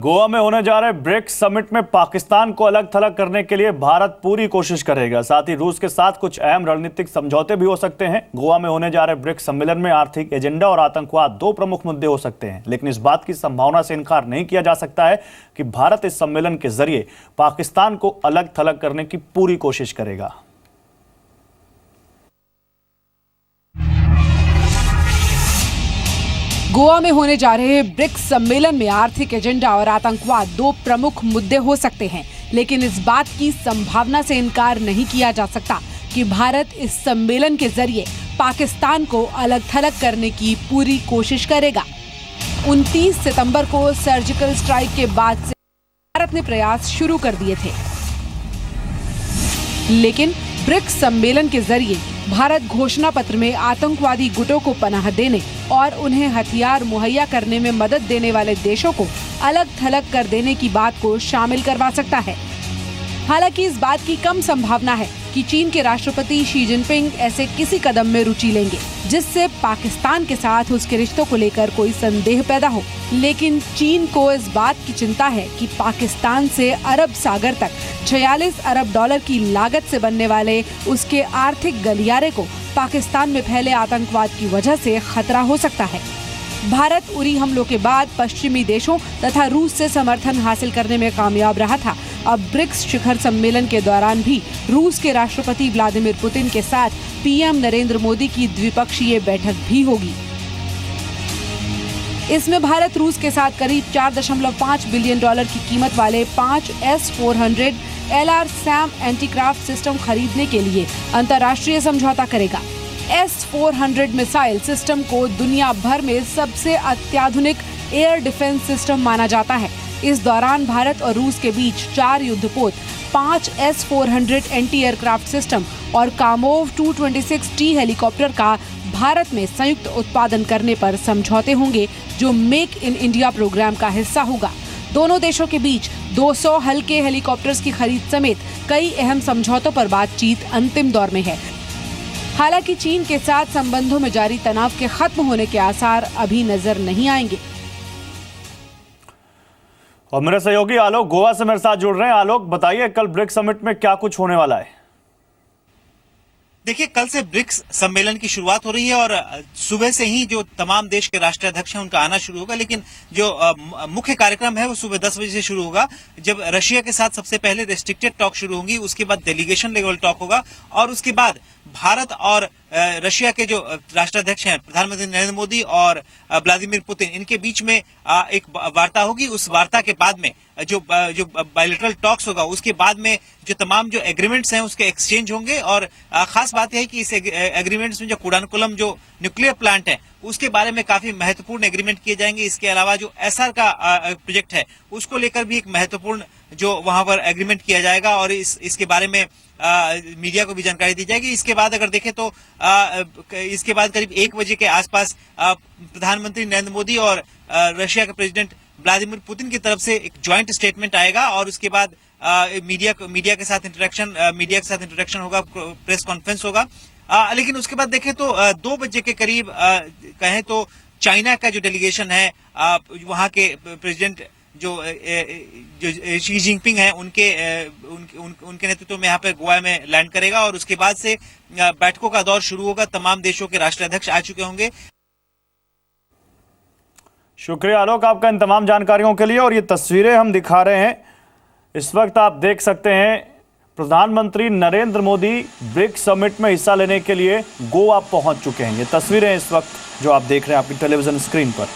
गोवा में होने जा रहे ब्रिक्स समिट में पाकिस्तान को अलग थलग करने के लिए भारत पूरी कोशिश करेगा। साथ ही रूस के साथ कुछ अहम रणनीतिक समझौते भी हो सकते हैं। गोवा में होने जा रहे ब्रिक्स सम्मेलन में आर्थिक एजेंडा और आतंकवाद दो प्रमुख मुद्दे हो सकते हैं, लेकिन इस बात की संभावना से इनकार नहीं किया जा सकता है कि भारत इस सम्मेलन के जरिए पाकिस्तान को अलग थलग करने की पूरी कोशिश करेगा। गोवा में होने जा रहे ब्रिक्स सम्मेलन में आर्थिक एजेंडा और आतंकवाद दो प्रमुख मुद्दे हो सकते हैं, लेकिन इस बात की संभावना से इनकार नहीं किया जा सकता कि भारत इस सम्मेलन के जरिए पाकिस्तान को अलग थलग करने की पूरी कोशिश करेगा। 29 सितंबर को सर्जिकल स्ट्राइक के बाद से भारत ने प्रयास शुरू कर दिए थे, लेकिन ब्रिक्स सम्मेलन के जरिए भारत घोषणा पत्र में आतंकवादी गुटों को पनाह देने और उन्हें हथियार मुहैया करने में मदद देने वाले देशों को अलग थलग कर देने की बात को शामिल करवा सकता है। हालांकि इस बात की कम संभावना है कि चीन के राष्ट्रपति शी जिनपिंग ऐसे किसी कदम में रुचि लेंगे जिससे पाकिस्तान के साथ उसके रिश्तों को लेकर कोई संदेह पैदा हो। लेकिन चीन को इस बात की चिंता है कि पाकिस्तान से अरब सागर तक 46 अरब डॉलर की लागत से बनने वाले उसके आर्थिक गलियारे को पाकिस्तान में फैले आतंकवाद की वजह से खतरा हो सकता है। भारत उरी हमलों के बाद पश्चिमी देशों तथा रूस से समर्थन हासिल करने में कामयाब रहा था। अब ब्रिक्स शिखर सम्मेलन के दौरान भी रूस के राष्ट्रपति व्लादिमीर पुतिन के साथ पीएम नरेंद्र मोदी की द्विपक्षीय बैठक भी होगी। इसमें भारत रूस के साथ करीब 4.5 बिलियन डॉलर की कीमत वाले 5 S-400 LRSAM एंटीक्राफ्ट सिस्टम खरीदने के लिए अंतर्राष्ट्रीय समझौता करेगा। S-400 मिसाइल सिस्टम को दुनिया भर में सबसे अत्याधुनिक एयर डिफेंस सिस्टम माना जाता है। इस दौरान भारत और रूस के बीच 4 युद्धपोत, 5 S-400 एंटी एयरक्राफ्ट सिस्टम और कामोव 226T हेलीकॉप्टर का भारत में संयुक्त उत्पादन करने पर समझौते होंगे, जो मेक इन इंडिया प्रोग्राम का हिस्सा होगा। दोनों देशों के बीच 200 हल्के हेलीकॉप्टर्स की खरीद समेत कई अहम समझौतों पर बातचीत अंतिम दौर में है। हालांकि चीन के साथ संबंधों में जारी तनाव के खत्म होने के आसार अभी नजर नहीं आएंगे। और मेरे सहयोगी आलोक गोवा से मेरे साथ जुड़ रहे हैं। आलोक, बताइए कल ब्रिक्स समिट में क्या कुछ होने वाला है? देखिए, कल से ब्रिक्स सम्मेलन की शुरुआत हो रही है और सुबह से ही जो तमाम देश के राष्ट्राध्यक्ष हैं उनका आना शुरू होगा, लेकिन जो मुख्य कार्यक्रम है वो सुबह 10 बजे से शुरू होगा, जब रशिया के साथ सबसे पहले रेस्ट्रिक्टेड टॉक शुरू होंगी। उसके बाद डेलीगेशन लेवल टॉक होगा और उसके बाद भारत और रशिया के जो राष्ट्राध्यक्ष हैं, प्रधानमंत्री नरेंद्र मोदी और व्लादिमीर पुतिन, इनके बीच में एक वार्ता होगी। उस वार्ता के बाद में जो बायलैटरल टॉक्स होगा, उसके बाद में जो तमाम जो एग्रीमेंट्स हैं उसके एक्सचेंज होंगे। और खास बात यह है कि इस एग्रीमेंट्स में जो कुडानकुलम जो न्यूक्लियर प्लांट है उसके बारे में काफी महत्वपूर्ण एग्रीमेंट किए जाएंगे। इसके अलावा जो एसआर का प्रोजेक्ट है उसको लेकर भी एक महत्वपूर्ण जो वहां पर एग्रीमेंट किया जाएगा और इसके बारे में मीडिया को भी जानकारी दी जाएगी। इसके बाद अगर देखें तो इसके बाद करीब 1 बजे के आसपास प्रधानमंत्री नरेंद्र मोदी और रशिया के प्रेसिडेंट व्लादिमीर पुतिन की तरफ से एक ज्वाइंट स्टेटमेंट आएगा और उसके बाद मीडिया के साथ इंटरेक्शन होगा, प्रेस कॉन्फ्रेंस होगा। लेकिन उसके बाद देखें तो 2 बजे के करीब कहें तो चाइना का जो डेलीगेशन है, वहां के प्रेसिडेंट जो शी जिनपिंग है उनके नेतृत्व में यहाँ पे गोवा में लैंड करेगा और उसके बाद से बैठकों का दौर शुरू होगा। तमाम देशों के राष्ट्राध्यक्ष आ चुके होंगे। शुक्रिया आलोक आपका इन तमाम जानकारियों के लिए। और ये तस्वीरें हम दिखा रहे हैं, इस वक्त आप देख सकते हैं प्रधानमंत्री नरेंद्र मोदी ब्रिक्स समिट में हिस्सा लेने के लिए गोवा पहुंच चुके हैं। ये तस्वीरें इस वक्त जो आप देख रहे हैं आपकी टेलीविजन स्क्रीन पर।